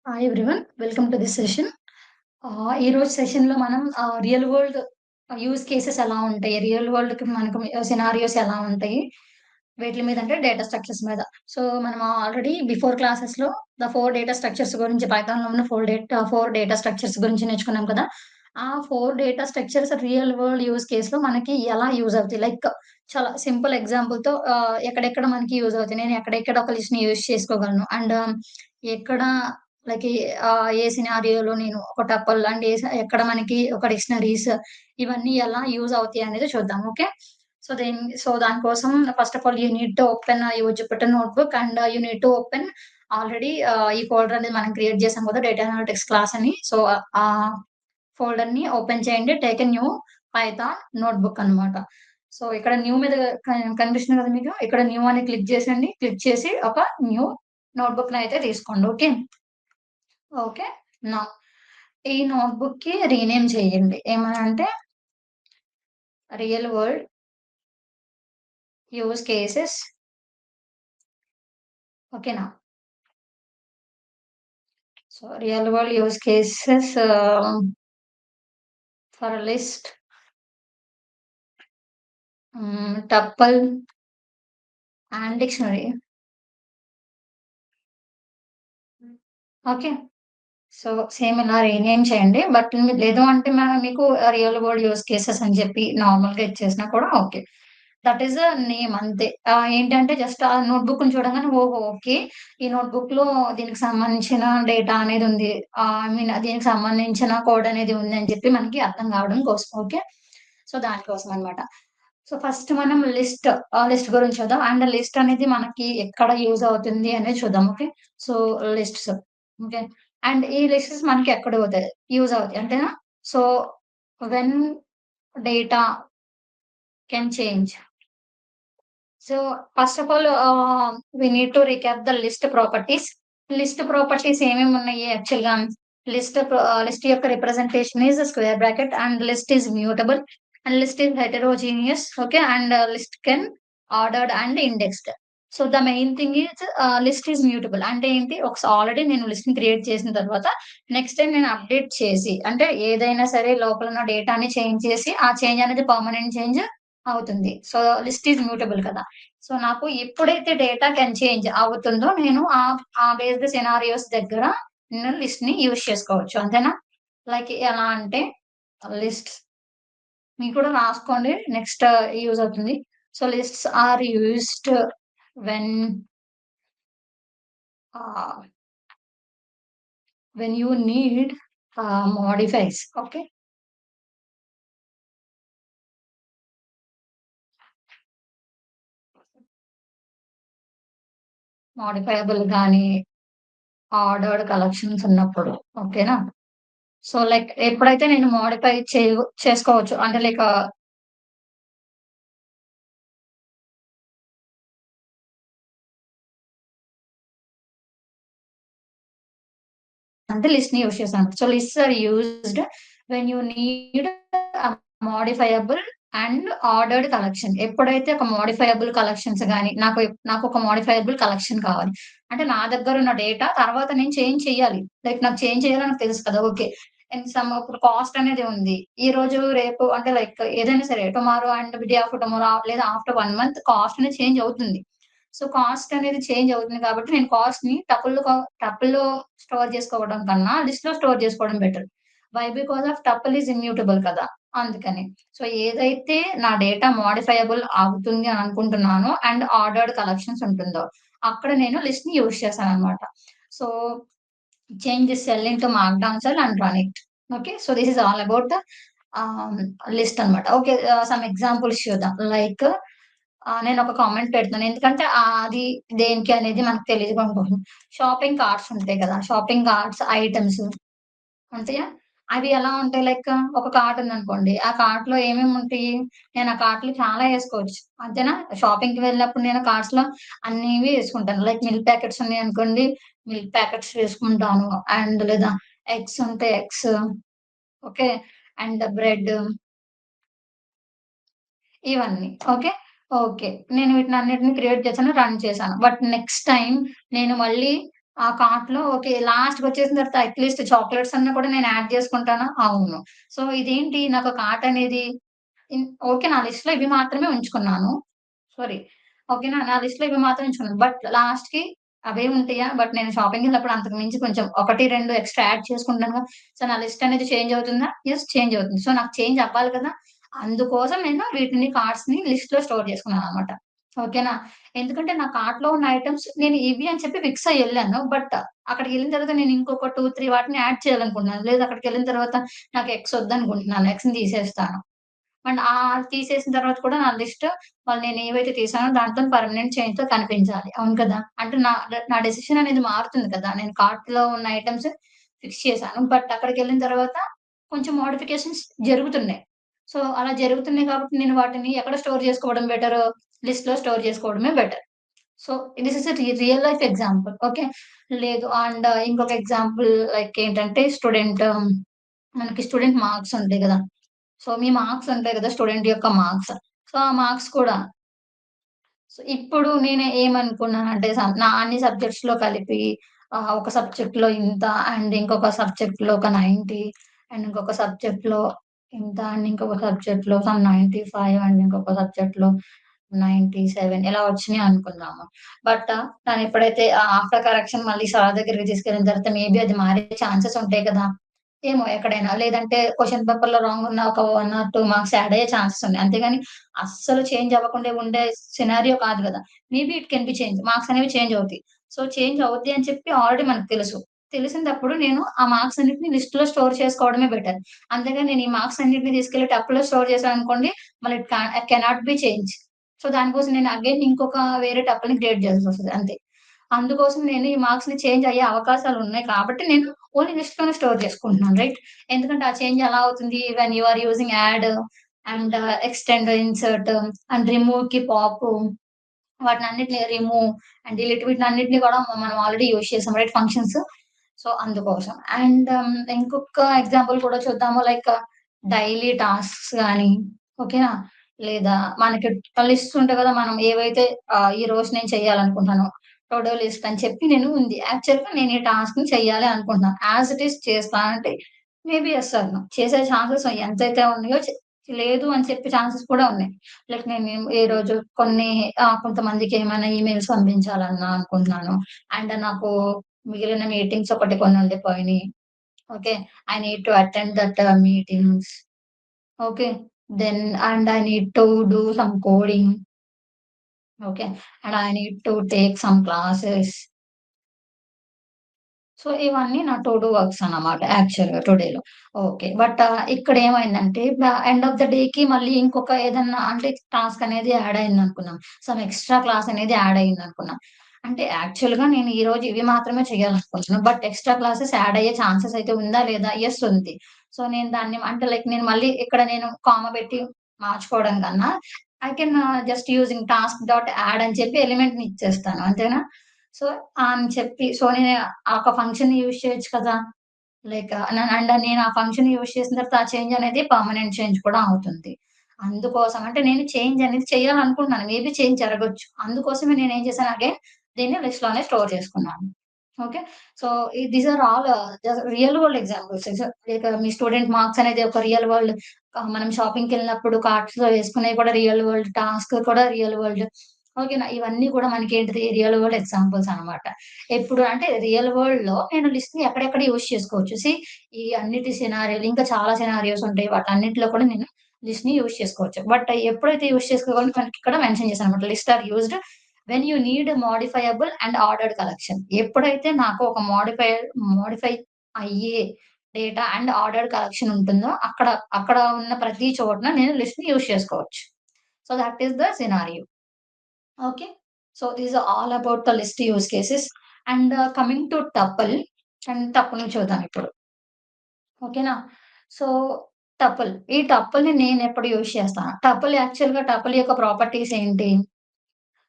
Hi everyone. Welcome to this session. ఈరోజు సెషన్‌లో మనం రియల్ వరల్డ్ యూజ్ కేసెస్ ఎలా ఉంటాయి? రియల్ వరల్డ్‌కి మనకు సినారియోస్ ఎలా ఉంటాయి? వేటిల మీద అంటే డేటా స్ట్రక్చర్స్ మీద. సో, మనం ఆల్రెడీ బిఫోర్ క్లాసెస్‌లో ద 4 డేటా స్ట్రక్చర్స్ గురించి పైథాన్‌లో ఉన్న 4 డేటా స్ట్రక్చర్స్ గురించి నేర్చుకున్నాం కదా! ఆ 4 data structures real world use కేస్‌లో మనకి ఎలా యూజ్ అవుతాయి? లైక్ చాలా సింపుల్ ఎగ్జాంపుల్‌తో ఎక్కడెక్కడ మనకి యూజ్ అవుతాయి? నేను ఎక్కడెక్కడ ఒక లిస్ట్‌ని యూజ్ చేసుకోగలను? అండ్ ఎక్కడ లైక్ ఏ సినారియోలో నేను ఒక టపుల్ అండ్ ఎక్కడ మనకి ఒక డిక్షనరీస్ ఇవన్నీ ఎలా యూజ్ అవుతాయి అనేది చూద్దాం. ఓకే. సో దానికోసం first of all you need to open your Jupiter notebook and you need to open already ఈ ఫోల్డర్ అనేది మనం క్రియేట్ చేసాం కదా! డేటా అనలిటిక్స్ క్లాస్ అని. సో, ఆ ఫోల్డర్‌ని ఓపెన్ చేయండి. Take a new Python notebook అన్నమాట. సో, ఇక్కడ న్యూ మీద కనిపిస్తుంది కదా మీకు. ఇక్కడ న్యూ అని క్లిక్ చేసండి. క్లిక్ చేసి ఒక న్యూ నోట్‌బుక్‌నయితే తీసుకోండి. ఓకే. ఓకే. నౌ ఈ నోట్‌బుక్‌కి రీనేమ్ చేయండి. ఏమనంటే రియల్ వరల్డ్ యూజ్ కేసెస్. ఓకేనా? So, real world use cases for list tuple and dictionary. Okay. So, same ఇలా రీనేమ్ చేయండి. బట్ లేదు అంటే మీకు రియల్ వరల్డ్ యూజ్ కేసెస్ అని చెప్పి నార్మల్‌గా ఇచ్చేసినా కూడా ఓకే. దట్ ఈస్ నేమ్ అంతే. ఏంటంటే జస్ట్ ఆ నోట్‌బుక్‌ని చూడంగానే ఓహో! ఓకే. ఈ నోట్‌బుక్‌లో దీనికి సంబంధించిన డేటా అనేది ఉంది. ఐ మీన్ దీనికి సంబంధించిన కోడ్ అనేది ఉంది అని చెప్పి మనకి అర్థం కావడం కోసం. ఓకే. సో, దానికోసం అన్నమాట. సో, ఫస్ట్ మనం లిస్ట్ గురించి చూద్దాం. అండ్ లిస్ట్ అనేది మనకి ఎక్కడ యూజ్ అవుతుంది అనేది చూద్దాం. Okay. So, lists. Okay. And ఈ లిస్ట్స్ మనకి ఎక్కడ యూజ్ అవుతాయి అంతేనా? So, when data can change. So, first of all we need to recap the list properties. List properties ఏమేమున్నాయి యాక్చువల్‌గా లిస్ట్ యొక్క representation is square bracket and list is mutable and list is heterogeneous. Okay. And list can ordered and indexed. So, the main thing is list is mutable. అంటే ఏంటి? Already నేను లిస్ట్‌ని create చేసిన తర్వాత next time నేను update చేసి అంటే ఏదైనా సరే లోపల ఉన్న డేటాని చేంజ్ చేసి ఆ చేంజ్ అనేది పర్మనెంట్ చేంజ్ అవుతుంది. సో, లిస్ట్ ఈస్ మ్యూటబుల్ కదా! సో, నాకు ఎప్పుడైతే డేటా కెన్ చేంజ్ అవుతుందో నేను ఆ బేస్డ్ సినారియోస్ దగ్గర నేను లిస్ట్‌ని యూజ్ చేసుకోవచ్చు. అంతేనా? లైక్ ఎలా అంటే లిస్ట్స్ మీరు కూడా రాసుకోండి. నెక్స్ట్ యూజ్ అవుతుంది. So, lists are used when ah, when you need modifies. Okay. Modifiable గాని, ఆర్డర్డ్ కలెక్షన్స్ ఉన్నప్పుడు. ఓకేనా? సో, లైక్ ఎప్పుడైతే నేను మోడిఫై చేసుకోవచ్చు. అంటే లైక్ అంటే లిస్ట్‌ని యూజ్ చేశాను. So, lists are used when you need modifiable and ordered collection. ఎప్పుడైతే ఒక మోడిఫైయబుల్ కలెక్షన్స్ గాని నాకొక మోడిఫైయబుల్ కలెక్షన్ కావాలి. అంటే నా దగ్గరున్న డేటా తర్వాత నేను చేంజ్ చేయాలి. లైక్ నాకు చేంజ్ చేయాలని నాకు తెలుసు కదా! ఓకే. ఇప్పుడు కాస్ట్ అనేది ఉంది. ఈరోజు, రేపు అంటే లైక్ ఏదైనా సరే tomorrow and day after tomorrow లేదా ఆఫ్టర్ 1 మంత్ కాస్ట్ అనేది చేంజ్ అవుతుంది. సో, కాస్ట్ అనేది చేంజ్ అవుతుంది కాబట్టి నేను కాస్ట్‌ని టపుల్‌లో స్టోర్ చేసుకోవడం కన్నా లిస్ట్‌లో స్టోర్ చేసుకోవడం better. Why? Because of tuple is immutable కదా! అందుకని. సో, ఏదైతే నా డేటా మోడిఫైయబుల్ అవుతుంది అని అనుకుంటున్నానో అండ్ ఆర్డర్డ్ కలెక్షన్స్ ఉంటుందో, అక్కడ నేను లిస్ట్‌ని యూజ్ చేశాననమాట. So, change the cell into markdown cell and run it. Okay. So, this is all about the ah, list అనమాట. ఓకే. సమ్ ఎగ్జాంపుల్స్ చూద్దాం. లైక్ నేనొక కామెంట్ పెడుతున్నాను. ఎందుకంటే అది దేనికి అనేది మనకు తెలీదుగా షాపింగ్ కార్ట్స్ ఉంటాయి కదా! షాపింగ్ కార్ట్స్, ఐటెమ్స్ ఉంటాయా? అవి ఎలా ఉంటాయి లైక్ ఒక కార్ట్ ఉందనుకోండి. ఆ కార్ట్‌లో ఏమేముంటాయి? నేను ఆ కార్ట్‌లో చాలా ఏసుకోవచ్చు. అంతేనా? షాపింగ్‌కి వెళ్ళినప్పుడు నేను కార్ట్స్‌లో అన్నీవి ఏసుకుంటాను. లైక్ మిల్క్ ప్యాకెట్స్ ఉన్నాయనుకోండి, మిల్క్ ప్యాకెట్స్ వేసుకుంటాను. అండ్ లేదా ఎగ్స్ ఉంటే ఎగ్స్. ఓకే. అండ్ బ్రెడ్ ఇవన్నీ. ఓకే. ఓకే. నేను వీటినన్నిటిని క్రియేట్ చేశాను, రన్ చేశాను. బట్ నెక్స్ట్ టైమ్ నేను మళ్ళీ ఆ కార్ట్‌లో ఓకే. లాస్ట్‌కొచ్చేసిన తర్వాత అట్‌లీస్ట్ చాక్లేట్స్ అన్నా కూడా నేను యాడ్ చేసుకుంటానా? అవును. సో, ఇదేంటి నాకు కార్ట్ అనేది ఓకే. నా లిస్ట్‌లో ఇవి మాత్రమే ఉంచుకున్నాను. సారీ. ఓకేనా? నా లిస్ట్‌లో ఇవి మాత్రం ఉంచుకున్నాను. బట్ లాస్ట్‌కి అవే ఉంటాయా? బట్ నేను షాపింగ్‌కెళ్ళినప్పుడు అంతకు మించి కొంచెం 1, 2 ఎక్స్‌ట్రా యాడ్ చేసుకుంటానుగా. సో, నా లిస్ట్ అనేది చేంజ్ అవుతుందా? యెస్, చేంజ్ అవుతుంది. సో, నాకు చేంజ్ అవ్వాలి కదా! అందుకోసం నేను వీటిని కార్ట్స్‌ని లిస్ట్‌లో స్టోర్ చేసుకున్నాననమాట. ఓకేనా? ఎందుకంటే నా కార్ట్‌లో ఉన్న ఐటెమ్స్ నేను ఇవి అని చెప్పి ఫిక్స్ అయ్యి ఎళ్ళాను. బట్ అక్కడికెళ్ళిన తర్వాత నేను ఇంకొక 2, 3 వాటిని యాడ్ చేయాలనుకుంటున్నాను. లేదు అక్కడికెళ్ళిన తర్వాత నాకు ఎగ్స్ వద్దనుకుంటున్నాను. ఎగ్స్‌ని తీసేస్తాను. అండ్ తీసేసిన తర్వాత కూడా నా లిస్ట్ వాళ్ళు నేను ఏవైతే తీసానో దాంతోని పర్మనెంట్ చేంజ్‌తో కనిపించాలి. అవును కదా! అంటే నా డెసిషన్ అనేది మారుతుంది కదా! నేను కార్ట్‌లో ఉన్న ఐటెమ్స్ ఫిక్స్ చేశాను. బట్ అక్కడికెళ్ళిన తర్వాత కొంచెం మోడిఫికేషన్స్ జరుగుతున్నాయి. సో, అలా జరుగుతున్నాయి కాబట్టి నేను వాటిని ఎక్కడ స్టోర్ చేసుకోవడం బెటరు? లిస్ట్‌లో స్టోర్ చేసుకోవడమే better. So, this is a real life example. Okay. లేదు అండ్ ఇంకొక ఎగ్జాంపుల్ లైక్ ఏంటంటే మనకి స్టూడెంట్ మార్క్స్ ఉంటాయి గదా! సో, మీ మార్క్స్ ఉంటాయి గదా! స్టూడెంట్ యొక్క మార్క్స్. సో, ఆ మార్క్స్ కూడా సో, ఇప్పుడు నేను ఏమనుకున్నానంటే నా అన్ని సబ్జెక్ట్స్‌లో కలిపి ఒక సబ్జెక్ట్‌లో ఇంత అండ్ ఇంకొక సబ్జెక్ట్‌లో ఒక 90 అండ్ ఇంకొక సబ్జెక్ట్‌లో ఇంత అండ్ ఇంకొక సబ్జెక్ట్‌లో సమ్ 95 అండ్ ఇంకొక సబ్జెక్ట్‌లో 97 ఇలా వచ్చినాయి అనుకుందాము. బట్ తను ఎప్పుడైతే ఆఫ్టర్ కరెక్షన్ మళ్ళీ సార్ దగ్గరికి తీసుకెళ్ళిన తర్వాత మేబీ అది మారే ఛాన్సెస్ ఉంటాయి కదా! ఏమో ఎక్కడైనా. లేదంటే క్వెషన్ పేపర్‌లో రాంగ్ ఉన్న ఒక 1 ఆర్ 2 మార్క్స్ యాడ్ అయ్యే ఛాన్సెస్ ఉన్నాయి. అంతేగాని అస్సలు చేంజ్ అవ్వకుండా ఉండే సినారియో కాదు గదా! Maybe it can be change. Marks అనేవి చేంజ్ అవుతాయి. సో, చేంజ్ అవుద్ది అని చెప్పి ఆల్రెడీ మనకు తెలుసు. తెలిసినప్పుడు నేను ఆ మార్క్స్ అన్నిటిని లిస్ట్‌లో స్టోర్ చేసుకోవడమే బెటర్. అంతేగాని నేను ఈ మార్క్స్ అన్నిటిని తీసుకెళ్ళి టప్‌లో స్టోర్ చేశాననుకోండి మళ్ళీ it cannot be change. So, దానికోసం నేను అగైన్ ఇంకొక వేరే టపుల్ని క్రియేట్ చేయాల్సొస్తది అంతే. అందుకోసం నేను ఈ మార్క్స్‌ని చేంజ్ అయ్యే అవకాశాలున్నాయి కాబట్టి నేను ఓన్లీ లిస్ట్‌లోనే స్టోర్ చేసుకుంటున్నాను. రైట్? ఎందుకంటే ఆ చేంజ్ ఎలా అవుతుంది when you are using add and extend, insert and రిమూవ్‌కి పాప్ వాటినన్నిటిని రిమూవ్ అండ్ డిలీట్ వీటినన్నిటిని కూడా మనం ఆల్రెడీ యూజ్ చేసాం రైట్ ఫంక్షన్స్. సో, అందుకోసం. అండ్ ఇంకొక ఎగ్జాంపుల్ కూడా చూద్దాము. లైక్ డైలీ టాస్క్స్ గాని, ఓకేనా? లేదా మనకి లిస్ట్ ఉంటది కదా! మనం ఏవైతే ఈరోజు నేను చేయాలనుకుంటున్నానో టు డూ లిస్ట్ అని చెప్పి నేను ఉంది. యాక్చువల్‌గా నేను ఈ టాస్క్‌ని చేయాలి అనుకుంటున్నాను. యాస్ ఇట్ ఈజ్ చేస్తానా అంటే మేబీ యెస్ ఆర్ నో. చేసే ఛాన్సెస్ ఎంతైతే ఉన్నాయో లేదు అని చెప్పే ఛాన్సెస్ కూడా ఉన్నాయి. లైక్ నేను ఈరోజు కొన్ని కొంతమందికి ఏమైనా ఈమెయిల్స్ పంపించాలన్నా అనుకుంటున్నాను. అండ్ నాకు మిగిలిన మీటింగ్స్ ఒకటి కొన్ని ఉండిపోయినాయి. Okay. I need to attend that meetings. Okay. Then and I need to do some coding. Okay. And I need to take some classes. So, ఇవన్నీ నా టు డూ వర్క్స్ అన్నమాట యాక్చువల్‌గా టుడేలో. ఓకే. బట్ ఇక్కడేమైందంటే end of the డేకి మళ్ళీ ఇంకొక ఏదన్నా అంటే టాస్క్ అనేది యాడ్ అయిందనుకుందాం. సమ్ ఎక్స్‌ట్రా క్లాస్ అనేది యాడ్ అయిందనుకుందాం. అంటే యాక్చువల్‌గా నేను ఈరోజు ఇవి మాత్రమే చేయాలనుకుంటున్నా. బట్ ఎక్స్‌ట్రా క్లాసెస్ యాడ్ అయ్యే ఛాన్సెస్ అయితే ఉందా? లేదా? యెస్ ఉంది. సో, నేను దాన్ని అంటే లైక్ నేను మళ్ళీ ఇక్కడ నేను కామ పెట్టి మార్చుకోవడం కన్నా I can just using task dot add అని చెప్పి ఎలిమెంట్‌ని ఇచ్చేస్తాను. అంతేనా? సో, అని చెప్పి సో, నేను ఆ ఒక ఫంక్షన్‌ని యూజ్ చేయొచ్చు కదా! లైక్ అండ్ నేను ఆ ఫంక్షన్ యూజ్ చేసిన తర్వాత ఆ చేంజ్ అనేది పర్మనెంట్ చేంజ్ కూడా అవుతుంది. అందుకోసం అంటే నేను చేంజ్ అనేది చేయాలనుకుంటున్నాను. మేబీ చేంజ్ జరగొచ్చు. అందుకోసమే నేనేం చేశాను అగైన్ దీన్ని లిస్ట్‌లోనే స్టోర్ చేసుకున్నాను. Okay. So, these are all real world examples. Like మీ స్టూడెంట్ మార్క్స్ అనేది ఒక రియల్ వరల్డ్ మనం షాపింగ్‌కెళ్ళినప్పుడు కార్ట్స్‌లో వేసుకునేవి కూడా రియల్ వరల్డ్, టాస్క్ కూడా రియల్ వరల్డ్. ఓకేనా. ఇవన్నీ కూడా మనకేంటిది రియల్ వరల్డ్ ఎగ్జాంపుల్స్ అన్నమాట. ఎప్పుడు అంటే రియల్ వరల్డ్‌లో నేను లిస్ట్‌ని ఎక్కడెక్కడ యూజ్ చేసుకోవచ్చు. ఈ అన్నిటి సినారియోలు ఇంకా చాలా సినారియోస్ ఉంటాయి. వాటన్నిటిలో కూడా నేను లిస్ట్‌ని యూజ్ చేసుకోవచ్చు. బట్ ఎప్పుడైతే యూజ్ చేసుకోవాలో మనకిక్కడ మెన్షన్ చేశానన్నమాట. List are used when you need modifiable and ordered collection. ఎప్పుడైతే నాకు ఒక మోడిఫై అయ్యే డేటా అండ్ ఆర్డర్డ్ కలెక్షన్ ఉంటుందో అక్కడ ఉన్న ప్రతి చోటన నేను లిస్ట్‌ని యూజ్ చేసుకోవచ్చు. So, that is the scenario. Okay. So, these are all about the list use cases. And coming to tuple and టపుల్‌ని చూద్దాం ఇప్పుడు. ఓకేనా. సో, ఈ టపుల్‌ని నేనెప్పుడు యూజ్ చేస్తాను. టపుల్ యొక్క ప్రాపర్టీస్ ఏంటి?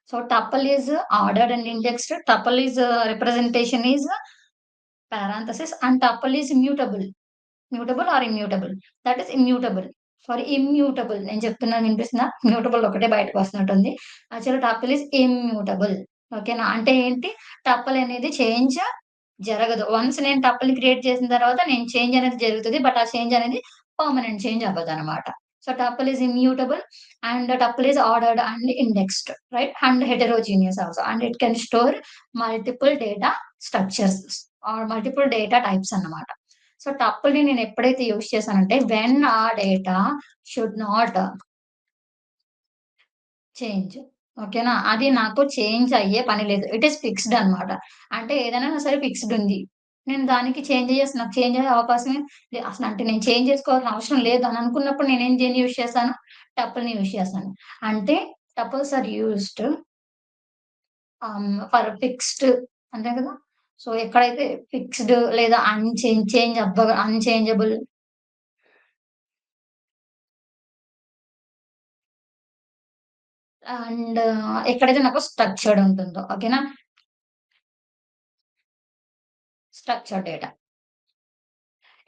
So tuple is ordered and indexed. Tuple is representation is parenthesis and tuple is mutable. Mutable or immutable. That is immutable. Sorry immutable. నేను చెప్తున్నాను వినిపిస్తుందా? మ్యూటబుల్ ఒకటే బయటకొస్తున్నట్టుంది. యాక్చువల్‌గా టపుల్ ఈస్ ఇమ్యూటబుల్. ఓకేనా. అంటే ఏంటి? టపుల్ అనేది చేంజ్ జరగదు. వన్స్ నేను టపుల్ని క్రియేట్ చేసిన తర్వాత నేను చేంజ్ అనేది జరుగుతది. బట్ ఆ చేంజ్ అనేది పర్మనెంట్ చేంజ్ అవ్వదనమాట. So, tuple is immutable and tuple is ordered and indexed right? And heterogeneous also and it can store multiple data structures or multiple data types అన్నమాట. సో, టపుల్‌ని నేను ఎప్పుడైతే యూజ్ చేశానంటే వెన్ ఆ డేటా షుడ్ నాట్ చేంజ్. ఓకేనా? అది నాకు చేంజ్ అయ్యే పని లేదు. ఇట్ ఈస్ ఫిక్స్‌డ్ అన్నమాట. అంటే ఏదైనా సరే ఫిక్స్‌డ్ ఉంది. నేను దానికి చేంజెస్ నాకు చేంజ్ అయ్యే అవకాశమే అసలు అంటే నేను చేంజ్ చేసుకోవాల్సిన అవసరం లేదు అని అనుకున్నప్పుడు నేనేం దేన్ని యూజ్ చేశాను? టపుల్‌ని యూజ్ చేశాను. అంటే tuples are used for fixed అంతే కదా! సో, ఎక్కడైతే ఫిక్స్డ్ లేదా చేంజ్ అన్‌చేంజబుల్ అండ్ ఎక్కడైతే నాకు స్ట్రక్చర్డ్ ఉంటుందో ఓకేనా? Structured data.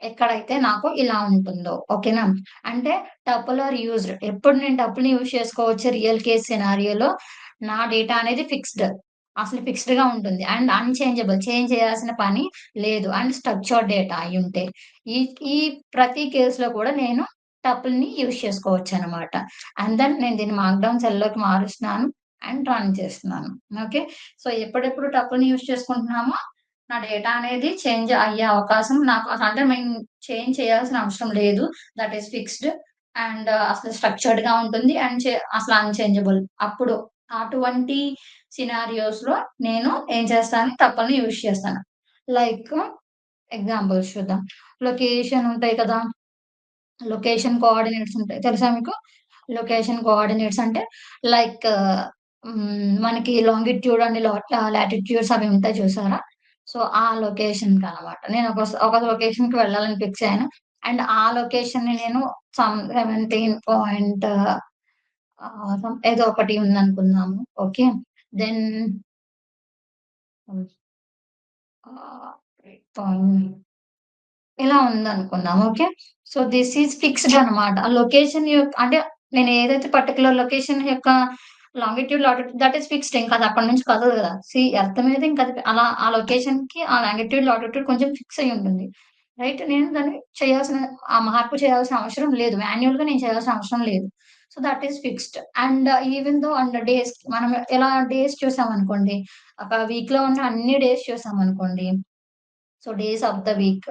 ఎక్కడైతే నాకు ఇలా ఉంటుందో. ఓకేనా? అంటే టపుల్ ఆర్ యూజ్డ్. ఎప్పుడు నేను టపుల్‌ని యూజ్ చేసుకోవచ్చు రియల్ కేస్ సినారియోలో నా డేటా అనేది ఫిక్స్డ్. అసలు ఫిక్స్డ్‌గా ఉంటుంది. And unchangeable. చేంజ్ చేయాల్సిన పని లేదు. అండ్ స్ట్రక్చర్డ్ డేటా అయ్యుంటే. ఈ ఈ ప్రతి కేస్‌లో కూడా నేను టపుల్‌ని యూజ్ చేసుకోవచ్చనమాట. అండ్ దెన్ నేను దీన్ని మార్క్‌డౌన్ సెల్‌లోకి మారుస్తున్నాను అండ్ రన్ చేస్తున్నాను. ఓకే. సో, ఎప్పుడెప్పుడు టపుల్‌ని యూజ్ చేసుకుంటున్నామో నా డేటా అనేది చేంజ్ అయ్యే అవకాశం నాకు అంటే మేము చేంజ్ చేయాల్సిన అవసరం లేదు. దట్ ఈస్ ఫిక్స్‌డ్ అండ్ అసలు స్ట్రక్చర్డ్‌గా ఉంటుంది. అండ్ అసలు అన్‌చేంజబుల్. అప్పుడు అటువంటి సినారియోస్‌లో నేను ఏం చేస్తాను టపుల్‌ని యూజ్ చేస్తాను. లైక్ ఎగ్జాంపుల్స్ చూద్దాం. లొకేషన్ ఉంటాయి కదా! లొకేషన్ కోఆర్డినేట్స్ ఉంటాయి. తెలుసా మీకు? లొకేషన్ కోఆర్డినేట్స్ అంటే లైక్ మనకి లాంగిట్యూడ్ అండ్ లాటిట్యూడ్స్ అవి ఉంటాయి చూసారా? సో, ఆ లొకేషన్‌కనమాట. నేను ఒక లొకేషన్‌కి వెళ్ళాలని ఫిక్స్ అయ్యాను. అండ్ ఆ లొకేషన్‌ని నేను 17 పాయింట్ ఏదో ఒకటి ఉందనుకుందాము. ఓకే. దెన్ ఆహ్, పాయింట్ ఇలా ఉందనుకుందాం. Okay. So, this is fixed అనమాట. ఆ లొకేషన్ అంటే నేను ఏదైతే పర్టిక్యులర్ లొకేషన్ యొక్క longitude, latitude that is fixed. ఇంక అది అక్కడి నుంచి కదలదు గదా! ఎర్త్ మీద ఇంక అది అలా ఆ లొకేషన్‌కి ఆ లాంగిట్యూడ్, లాటిట్యూడ్ కొంచెం ఫిక్స్ అయ్యి ఉంటుంది. రైట్. నేను దాన్ని చేయాల్సిన ఆ మార్పు చేయాల్సిన అవసరం లేదు. మాన్యుయల్‌గా నేను చేయాల్సిన అవసరం లేదు. So, that is fixed. And even though and days మనం ఎలా డేస్ చూసామనుకోండి. ఒక వీక్‌లో ఉన్న అన్ని డేస్ చూసామనుకోండి. So, days of the week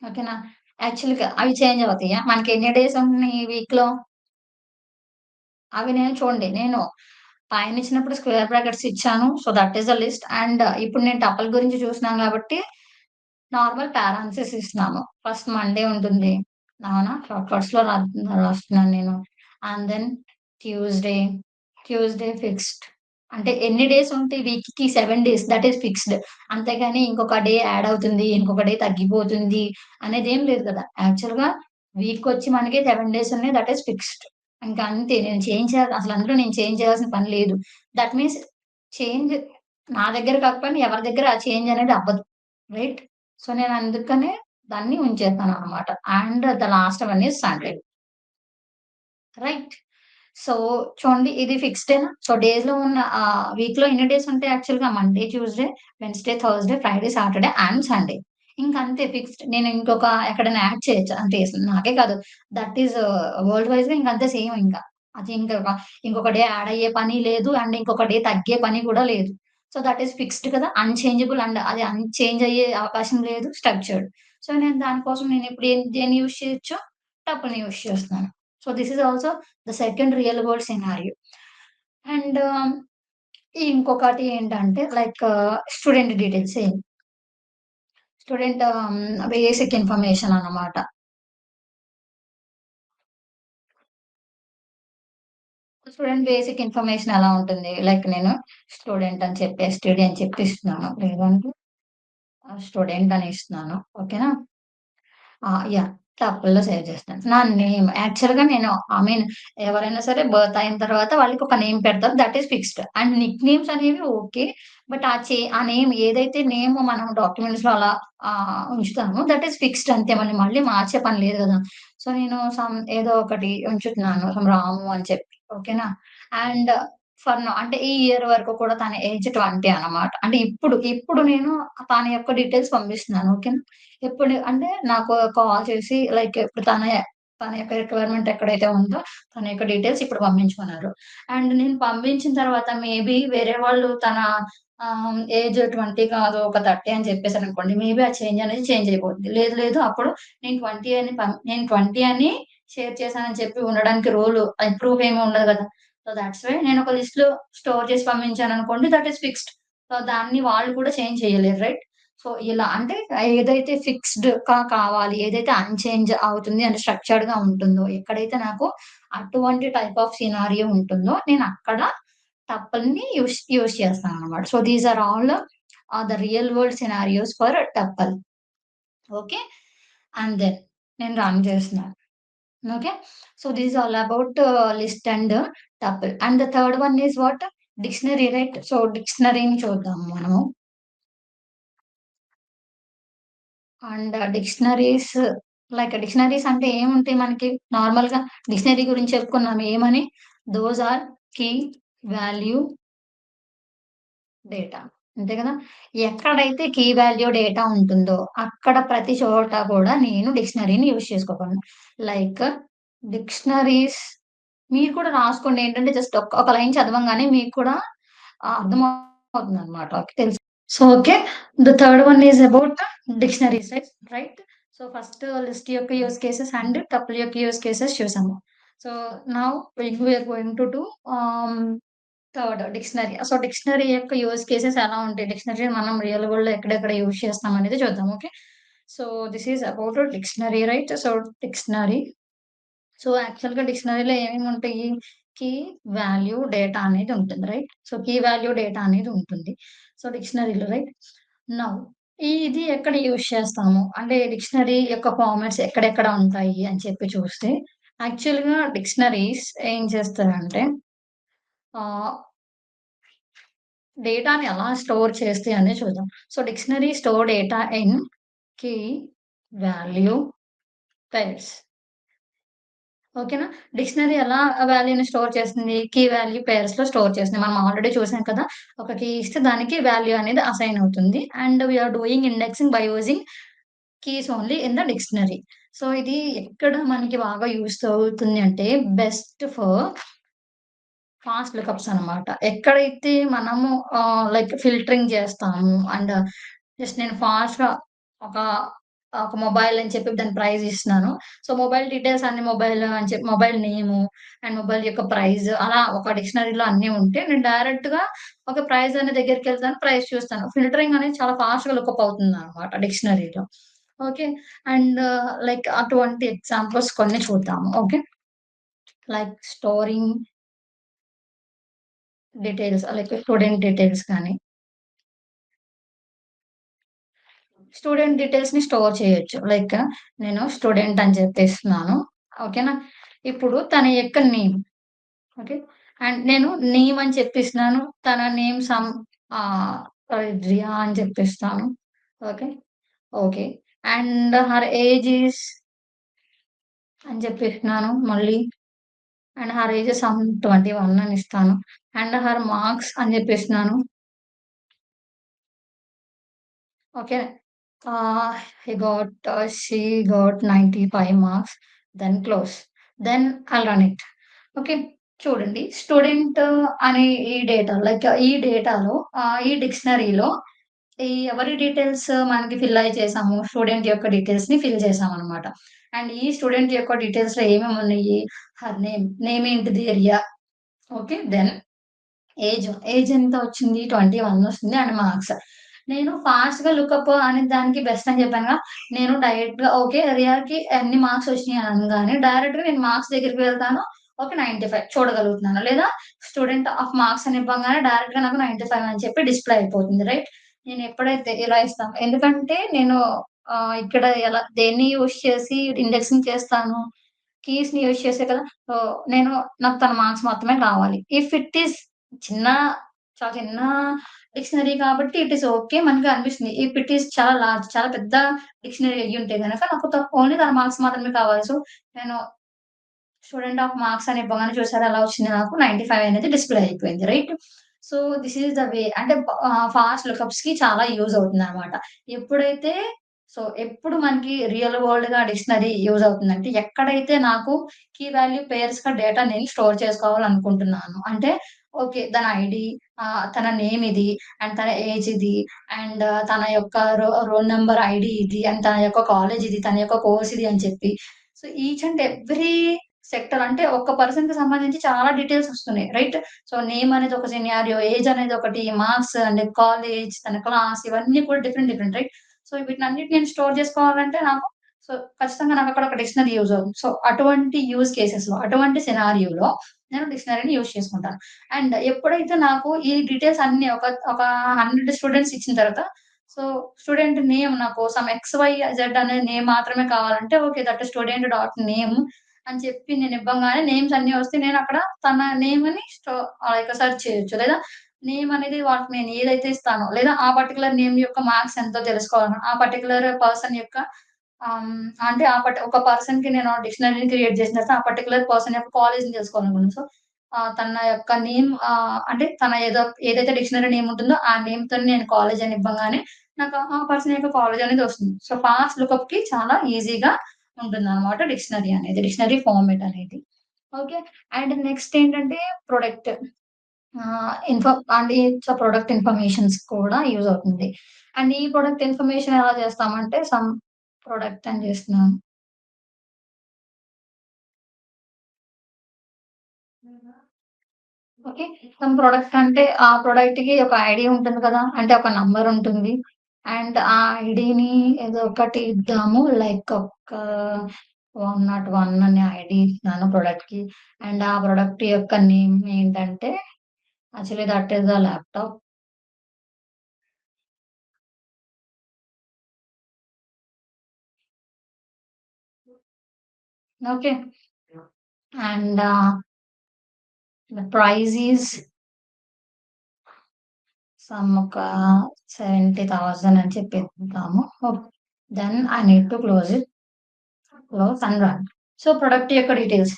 ఓకేనా. యాక్చువల్‌గా అవి చేంజ్ అవుతాయా? మనకి ఎన్ని డేస్ ఉన్నాయి వీక్‌లో? అవి నేను చూడండి నేను పైన ఇచ్చినప్పుడు స్క్వేర్ బ్రాకెట్స్ ఇచ్చాను. So, that is the list and ఇప్పుడు నేను టపుల్ గురించి చూస్తున్నాం కాబట్టి నార్మల్ పారాంథసిస్ ఇస్తున్నాము. ఫస్ట్ మండే ఉంటుంది. అవునా? షార్ట్ కట్స్‌లో రాస్తున్నాను నేను. And then Tuesday, Tuesday fixed. అంటే ఎన్ని డేస్ ఉంటాయి వీక్‌కి 7 డేస్ దట్ ఈస్ ఫిక్స్డ్. అంతేగాని ఇంకొక డే యాడ్ అవుతుంది, ఇంకొక డే తగ్గిపోతుంది అనేదేం లేదు కదా! యాక్చువల్‌గా వీకొచ్చి మనకి 7 డేస్ ఉన్నాయి దట్ ఈస్ ఫిక్స్డ్. ఇంక అంతే నేను చేంజ్ చేయాలి అసలు అందులో నేను చేంజ్ చేయాల్సిన పని లేదు. దట్ మీన్స్ చేంజ్ నా దగ్గర కాకపోయినా ఎవరి దగ్గర ఆ చేంజ్ అనేది అవ్వదు. రైట్? సో, నేను అందుకనే దాన్ని ఉంచేసాననమాట. And the last one is Sunday. Right? So, చూడండి ఇది ఫిక్స్‌డేనా? సో, డేస్‌లో ఉన్న వీక్‌లో ఎన్ని డేస్ ఉంటాయి యాక్చువల్‌గా Monday, Tuesday, Wednesday, Thursday, Friday, Saturday and Sunday. ఇంకంతే ఫిక్స్డ్. నేను ఇంకొక ఎక్కడైనా యాడ్ చేయొచ్చా? అంతే నాకే కాదు. దట్ ఈస్ వరల్డ్ వైస్‌గా ఇంకంతే సేమ్ ఇంకా. అది ఇంకొక డే యాడ్ అయ్యే పని లేదు. అండ్ ఇంకొక డే తగ్గే పని కూడా లేదు. సో, దట్ ఈస్ ఫిక్స్డ్ కదా! అన్‌చేంజబుల్ అండ్ అది చేంజ్ అయ్యే అవకాశం లేదు. స్ట్రక్చర్డ్. సో, నేను దానికోసం నేనిప్పుడు దేన్ని యూజ్ చేయొచ్చు? టపుల్‌ని యూజ్ చేస్తున్నాను. So, this is also the second real world scenario. And ఇంకొకటి ఏంటంటే like student details same. Student basic information అన్నమాట. స్టూడెంట్ బేసిక్ ఇన్ఫర్మేషన్ ఎలా ఉంటుంది? లైక్ నేను స్టూడెంట్ అని చెప్పి ఎస్టీడీ అని చెప్పి ఇస్తున్నాను. లేదంటే స్టూడెంట్ అని ఇస్తున్నాను. ఓకేనా? యాహ్! తప్పుల్లో సేవ్ చేస్తాను. నా నేమ్ యాక్చువల్‌గా నేను ఐ మీన్ ఎవరైనా సరే బర్త్ అయిన తర్వాత వాళ్ళకి ఒక నేమ్ పెడతారు. That is fixed. And Nick names అనేవి ఓకే. బట్ ఆ నేమ్ ఏదైతే నేమ్ మనం డాక్యుమెంట్స్‌లో అలా ఉంచుతామో దట్ ఈస్ ఫిక్స్డ్ అంతే. మళ్ళీ మార్చే పని లేదు గదా! సో, నేను ఏదో ఒకటి ఉంచుతున్నాను. రాము అని చెప్పి ఓకేనా? అండ్ ఫర్ నౌ అంటే ఈ ఇయర్ వరకు కూడా తన ఏజ్ 20 అన్నమాట. అంటే ఇప్పుడు నేను తన యొక్క డీటెయిల్స్ పంపిస్తున్నాను. ఓకేనా. ఇప్పుడు అంటే నాకు కాల్ చేసి లైక్ ఇప్పుడు తన యొక్క రిక్వైర్మెంట్ ఎక్కడైతే ఉందో తన యొక్క డీటెయిల్స్ ఇప్పుడు పంపించమన్నారు. అండ్ నేను పంపించిన తర్వాత మేబీ వేరే వాళ్ళు తన ఏజ్ 20 కాదు ఒక 30 అని చెప్పేసారనుకోండి. మేబీ ఆ చేంజ్ అయిపోద్ది. లేదు అప్పుడు నేను 20 అని షేర్ చేశానని చెప్పి ఉండడానికి ప్రూఫ్ ఏమి ఉండదు గదా! సో, థాట్స్ వై నేనొక లిస్ట్‌లో స్టోర్ చేసి పంపించాననుకోండి థట్ ఈస్ ఫిక్స్డ్. సో, దాన్ని వాళ్ళు కూడా చేంజ్ చేయలేరు. రైట్? సో, ఇలా అంటే ఏదైతే ఫిక్స్‌డ్‌గా కావాలి, ఏదైతే అన్‌చేంజ్ అవుతుంది అంటే స్ట్రక్చర్డ్‌గా ఉంటుందో, ఎక్కడైతే నాకు అటువంటి టైప్ ఆఫ్ సినారియో ఉంటుందో నేనక్కడ టపుల్‌ని యూజ్ చేస్తాననమాట. So, these are all the real world scenarios for tuple. Okay. And then నేను రన్ చేస్తున్నాను. Okay. So this is all about list and tuple. And the third one is what? Dictionary, right? So dictionary ని చూద్దాం మనము. And dictionaries అంటే ఏముంటాయి మనకి నార్మల్‌గా dictionary గురించి చెప్పుకున్నాం. ఏమని? Those are key, value, data. అంతే కదా! ఎక్కడైతే కీ వాల్యూ డేటా ఉంటుందో, అక్కడ ప్రతి చోట కూడా నేను డిక్షనరీని యూజ్ చేసుకోగలను. లైక్ డిక్షనరీస్ మీరు కూడా రాసుకోండి. ఏంటంటే జస్ట్ ఒక లైన్ చదవంగానే మీకు కూడా అర్థమవుతుందనమాట. ఓకే. తెలుసు. So, okay. The third one is about dictionaries right? So, first list యొక్క యూజ్ కేసెస్ అండ్ టపుల్ యొక్క యూజ్ కేసెస్ చూసాము. So, now we're going to do ah, third dictionary. So, dictionary యొక్క use cases ఎలా ఉంటాయి? Dictionary మనం real వరల్డ్‌లో ఎక్కడెక్కడ use చేస్తాం అనేది చూద్దాం. Okay. So, this is about dictionary right? So, dictionary. So, యాక్చువల్‌గా డిక్షనరీలో ఏమేముంటాయి? కీ, వాల్యూ, డేటా అనేది ఉంటుంది. Right? So, key value data అనేది ఉంటుంది. So, డిక్షనరీలో right? నౌ ఇది ఎక్కడ యూజ్ చేస్తాము? అంటే డిక్షనరీ యొక్క ఫార్మాట్స్ ఎక్కడెక్కడ ఉంటాయి అని చెప్పి చూస్తే, యాక్చువల్‌గా డిక్షనరీస్ ఏం చేస్తారంటే ఆహ్, డేటాని ఎలా స్టోర్ చేస్తాయి అనేది చూద్దాం. So, dictionary store data in key, value, pairs. ఓకేనా. డిక్షనరీ ఎలా వాల్యూని స్టోర్ చేస్తుంది? కీ వాల్యూ పెయిర్స్‌లో స్టోర్ చేస్తుంది. మనం ఆల్రెడీ చూసాం కదా! ఒక కీ ఇస్తే దానికి వాల్యూ అనేది అసైన్ అవుతుంది. And we are doing indexing by using keys only in the dictionary. So, ఇది ఎక్కడ మనకి బాగా యూజ్ అవుతుంది అంటే బెస్ట్ ఫర్ ఫాస్ట్ లుకప్స్ అనమాట. ఎక్కడైతే మనము లైక్ ఫిల్టరింగ్ చేస్తాము అండ్ జస్ట్ నేను ఫాస్ట్‌గా ఒక ఒక మొబైల్ అని చెప్పి దాని ప్రైస్ ఇస్తున్నాను. సో, మొబైల్ డీటెయిల్స్ అన్ని మొబైల్ అని చెప్పి మొబైల్ నేము అండ్ మొబైల్ యొక్క ప్రైస్ అలా ఒక డిక్షనరీలో అన్నీ ఉంటే నేను డైరెక్ట్‌గా ఒక ప్రైస్ అనే దగ్గరికెళ్తాను. ప్రైస్ చూస్తాను. ఫిల్టరింగ్ అనేది చాలా ఫాస్ట్‌గా లుకప్ అవుతుందనమాట డిక్షనరీలో. ఓకే. అండ్ లైక్ అటువంటి ఎగ్జాంపుల్స్ కొన్ని చూద్దాము. Okay. Like storing details like student details కానీ, స్టూడెంట్ డీటెయిల్స్‌ని స్టోర్ చేయొచ్చు. లైక్ నేను స్టూడెంట్ అని చెప్పేస్తున్నాను. ఓకేనా? ఇప్పుడు తన యొక్క నేమ్. ఓకే. అండ్ నేను నేమ్ అని చెప్పిస్తున్నాను. తన నేమ్ ఆహ్, రియా అని చెప్పిస్తాను. Okay. Okay. And her age is అని చెప్పిస్తున్నాను మళ్ళీ. అండ్ హర్ ఏజ్ సమ్ 21 అని ఇస్తాను. అండ్ హర్ మార్క్స్ అని చెప్పిస్తున్నాను. Okay. Uh, she got 95 marks. Then close. Then I'll run it. Okay. చూడండి. స్టూడెంట్ అనే ఈ డేటా లైక్ ఈ డేటాలో ఈ డిక్షనరీలో ఎవరి డీటెయిల్స్ మనకి ఫిల్ అయి చేసాము. స్టూడెంట్ యొక్క డీటెయిల్స్‌ని ఫిల్ చేసామనమాట. అండ్ ఈ స్టూడెంట్ యొక్క డీటెయిల్స్‌లో ఏమేమున్నాయి? హర్ నేమ్ ఏంటిది? రియా. ఓకే. దెన్ ఏజ్ ఎంత వచ్చింది? 21 వస్తుంది అండ్ మార్క్స్. నేను ఫాస్ట్‌గా లుకప్ అనే దానికి బెస్ట్ అని చెప్పానుగా. నేను డైరెక్ట్‌గా ఓకే. రియాకి ఎన్ని మార్క్స్ వచ్చినాయి అనంగానే డైరెక్ట్‌గా నేను మార్క్స్ దగ్గరికి వెళ్తాను. ఓకే. 95 చూడగలుగుతున్నాను. లేదా స్టూడెంట్ ఆఫ్ మార్క్స్ అని ఇవ్వంగానే డైరెక్ట్‌గా నాకు 95 అని చెప్పి డిస్‌ప్లే అయిపోతుంది. రైట్? నేను ఎప్పుడైతే ఇలా ఇస్తాను. ఎందుకంటే నేను ఇక్కడ దేన్ని యూజ్ చేసి ఇండెక్సింగ్ చేస్తాను. కీస్‌ని యూజ్ చేసే కదా! సో, నాకు తన మార్క్స్ మాత్రమే కావాలి. ఇఫ్ ఇట్ ఈస్ చిన్న చాలా చిన్న డిక్షనరీ కాబట్టి ఇట్ ఈస్ ఓకే. మనకి అనిపిస్తుంది. ఇఫ్ ఇట్ ఈస్ చాలా లార్జ్ చాలా పెద్ద డిక్షనరీ అయ్యుంటే గనక నాకు ఓన్లీ తన మార్క్స్ మాత్రమే కావాలి. సో, నేను స్టూడెంట్ ఆఫ్ మార్క్స్ అని ఇవ్వగానే చూసారా ఎలా వచ్చింది నాకు 95 అనేది డిస్‌ప్లే అయిపోయింది. Right. So, this is the way అంటే ఫాస్ట్ లుకప్స్‌కి చాలా యూజ్ అవుతుందనమాట. ఎప్పుడైతే ఎప్పుడు మనకి రియల్ వరల్డ్‌గా డిక్షనరీ యూజ్ అవుతుందంటే, ఎక్కడైతే నాకు కీ వాల్యూ పెయిర్స్‌గా డేటా నేను స్టోర్ చేసుకోవాలనుకుంటున్నాను. అంటే ఓకే. దాని ఐడీ, తన నేమ్ ఇది, అండ్ తన ఏజ్ ఇది, అండ్ తన యొక్క రోల్ నంబర్ ఐడీ ఇది, అండ్ తన యొక్క కాలేజ్ ఇది, తన యొక్క కోర్స్ ఇది అని చెప్పి so, each and every sector అంటే ఒక్క పర్సన్‌కి సంబంధించి చాలా డీటెయిల్స్ వస్తున్నాయి. రైట్. సో, నేమ్ అనేది ఒక సినారియో, ఏజ్ అనేది ఒకటి, మార్క్స్ అండ్ కాలేజ్, తన క్లాస్ ఇవన్నీ కూడా డిఫరెంట్ డిఫరెంట్ రైట్. సో, వీటినన్నిటిని నేను స్టోర్ చేసుకోవాలంటే నాకు సో, ఖచ్చితంగా నాకక్కడ ఒక డిక్షనరీ యూజ్ అవుతుంది. సో, అటువంటి యూజ్ కేసెస్‌లో, అటువంటి సినారియోలో నేను డిక్షనరీని యూజ్ చేసుకుంటాను. అండ్ ఎప్పుడైతే నాకు ఈ డీటెయిల్స్ అన్నీ ఒక 100 స్టూడెంట్స్ ఇచ్చిన తర్వాత సో, స్టూడెంట్ నేమ్ నాకు సమ్ ఎక్స్, వై, జెడ్ అనే నేమ్ మాత్రమే కావాలంటే okay. That student dot name అని చెప్పి నేను ఇవ్వంగానే నేమ్స్ అన్నీ వస్తే నేనక్కడ తన నేమ్‌ని లైక్ సెర్చ్ చేయొచ్చు. లేదా నేమ్ అనేది వాళ్ళకి నేను ఏదైతే ఇస్తానో లేదా ఆ పర్టిక్యులర్ నేమ్ యొక్క మార్క్స్ ఎంతో తెలుసుకోవాలన్నా, ఆ పర్టిక్యులర్ పర్సన్ యొక్క అంటే ఒక పర్సన్‌కి నేను డిక్షనరీని క్రియేట్ చేసిన తర్వాత ఆ పర్టిక్యులర్ పర్సన్ యొక్క కాలేజ్‌ని తెలుసుకోవాలనుకున్నాను. సో, తన యొక్క నేమ్ అంటే తన ఏదైతే డిక్షనరీ నేమ్ ఉంటుందో ఆ నేమ్‌తోని నేను కాలేజ్ అని ఇవ్వంగానే నాకు ఆ పర్సన్ యొక్క కాలేజ్ అనేది వస్తుంది. సో, ఫాస్ట్ లుకప్‌కి చాలా ఈజీగా ఉంటుందనమాట డిక్షనరీ అనేది. డిక్షనరీ ఫార్మాట్ అనేది. ఓకే. అండ్ నెక్స్ట్ ఏంటంటే ప్రొడక్ట్. అండ్ ప్రొడక్ట్ ఇన్ఫర్మేషన్స్ కూడా యూజ్ అవుతుంది. అండ్ ఈ ప్రొడక్ట్ ఇన్ఫర్మేషన్ ఎలా చేస్తామంటే ప్రొడక్ట్ అని చేస్తున్నాను. ఓకే. ప్రొడక్ట్ అంటే ఆ ప్రొడక్ట్‌కి ఒక ఐడీ ఉంటుంది కదా! అంటే ఒక నంబర్ ఉంటుంది. అండ్ ఆ ఐడీని ఏదో ఒకటి ఇద్దాము. లైక్ ఒక 101 అనే ఐడీ ఇస్తున్నాను ప్రొడక్ట్‌కి. అండ్ ఆ ప్రొడక్ట్ యొక్క నేమ్ ఏంటంటే actually that is the laptop. Okay. And the price is ఒక 70,000 అని చెప్పి ఇద్దాము. ఓకే. Then I need to close and run. So, product యొక్క డీటెయిల్స్.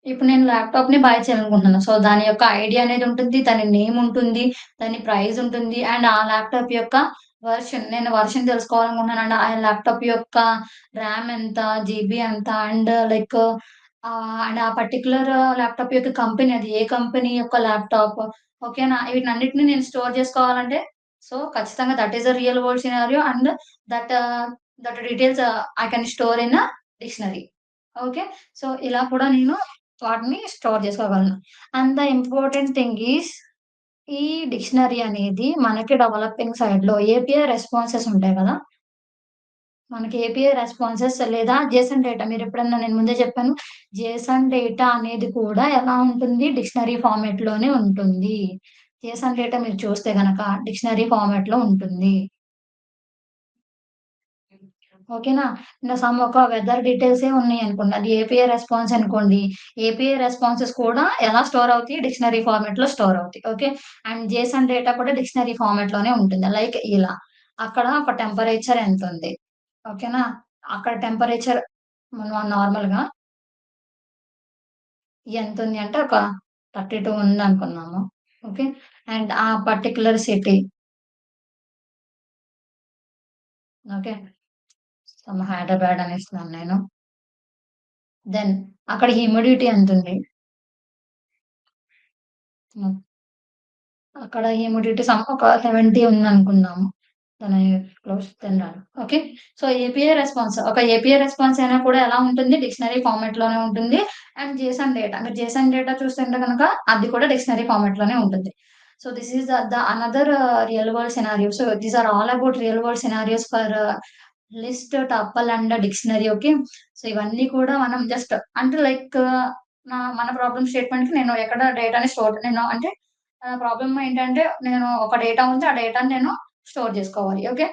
ఇప్పుడు నేను ల్యాప్‌టాప్‌ని బై చేయాలనుకుంటున్నాను. సో, దాని యొక్క ఐడీ అనేది ఉంటుంది. దాని నేమ్ ఉంటుంది. దాని ప్రైస్ ఉంటుంది. అండ్ ఆ ల్యాప్‌టాప్ యొక్క నేను వర్షన్ తెలుసుకోవాలనుకుంటున్నాను. అండ్ ఆ ల్యాప్‌టాప్ యొక్క ర్యామ్ ఎంత? జీబీ ఎంత? అండ్ లైక్ అండ్ ఆ పర్టిక్యులర్ ల్యాప్‌టాప్ యొక్క కంపెనీ అది ఏ కంపెనీ యొక్క ల్యాప్‌టాప్ ఓకేనా? వీటన్నిటిని నేను స్టోర్ చేసుకోవాలంటే ఖచ్చితంగా that is a real world scenario and that that details I can store in dictionary. Okay. So, ఇలా కూడా నేను వాటిని స్టోర్ చేసుకోగలను. And the important thing is ఈ డిక్షనరీ అనేది మనకి డెవలపింగ్ సైడ్‌లో ఏపీఐ రెస్పాన్సెస్ ఉంటాయి గదా! మనకి ఏపీఐ రెస్పాన్సెస్ లేదా జేసన్ డేటా మీరెప్పుడన్నా నేను ముందే చెప్పాను. జేసన్ డేటా అనేది కూడా ఎలా ఉంటుంది? డిక్షనరీ ఫార్మాట్‌లోనే ఉంటుంది. జేసన్ డేటా మీరు చూస్తే గనక డిక్షనరీ ఫార్మాట్‌లో ఉంటుంది. ఓకేనా? ఒక వెదర్ డీటెయిల్సే ఉన్నాయనుకోండి. అది ఏపీఐ రెస్పాన్స్ అనుకోండి. ఏపీఐ రెస్పాన్సెస్ కూడా ఎలా స్టోర్ అవుతాయి? డిక్షనరీ ఫార్మాట్‌లో స్టోర్ అవుతాయి. ఓకే. అండ్ జేసన్ డేటా కూడా డిక్షనరీ ఫార్మాట్‌లోనే ఉంటుంది. లైక్ ఇలా. అక్కడ ఒక టెంపరేచర్ ఎంతుంది? ఓకేనా? అక్కడ టెంపరేచర్ నార్మల్‌గా ఎంతుంది అంటే ఒక 32 ఉందనుకుందాము. ఓకే. అండ్ ఆ పర్టిక్యులర్ సిటీ ఓకే. హైదరాబాద్ అనేస్తున్నాను నేను. దెన్ అక్కడ హ్యూమిడిటీ ఎంతుంది? హ్మ్. అక్కడ హ్యూమిడిటీ ఒక 70 ఉందనుకుందాము. దాని close then run. Okay. So, API response అయినా కూడా ఎలా ఉంటుంది? డిక్షనరీ ఫార్మాట్‌లోనే ఉంటుంది. And JSON data. మీరు జేసన్ డేటా చూస్తుంటే గనక అది కూడా డిక్షనరీ ఫార్మాట్‌లోనే ఉంటుంది. So, this is the another real world scenario. So, these are all about real world scenarios for list, tuple and dictionary. Okay. So, ఇవన్నీ కూడా మనం జస్ట్ అంటే లైక్ మన ప్రాబ్లమ్ స్టేట్‌మెంట్‌కి నేను ఎక్కడ డేటాని నేను అంటే ప్రాబ్లమ్ ఏంటంటే నేను ఒక డేటా ఉంది. ఆ డేటాని నేను స్టోర్ జేసుకోవాలి. ఓకే.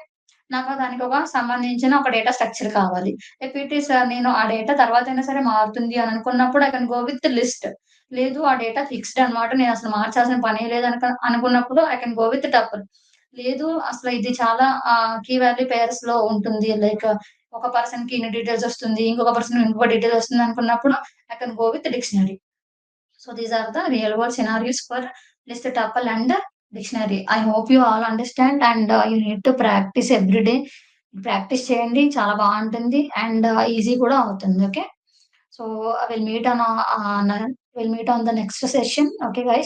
నాకు దానికొక సంబంధించిన ఒక డేటా స్ట్రక్చర్ కావాలి. ఇఫ్ ఇట్ ఈస్ నేను ఆ డేటా తర్వాతైనా సరే మారుతుంది అని అనుకున్నప్పుడు I can go with list. లేదు ఆ డేటా ఫిక్స్‌డ్ అన్నమాట. నేనసలు మార్చాల్సిన పనే లేదనుక అనుకున్నప్పుడు I can go with tuple. లేదు అసలు ఇది చాలా కీ వాల్యూ పెయిర్స్‌లో ఉంటుంది. లైక్ ఒక పర్సన్‌కి ఇన్ని డీటెయిల్స్ వస్తుంది. ఇంకొక పర్సన్‌కి ఇంకొక డీటెయిల్ వస్తుందనుకున్నప్పుడు I can go with dictionary. So these are the real world scenarios for list tuple and dictionary. I hope you all understand and you need to practice every day. Practice చేయండి. చాలా బావుంటుంది. And easy కూడా అవుతుంది. Okay. So, will meet on the next session. Okay guys.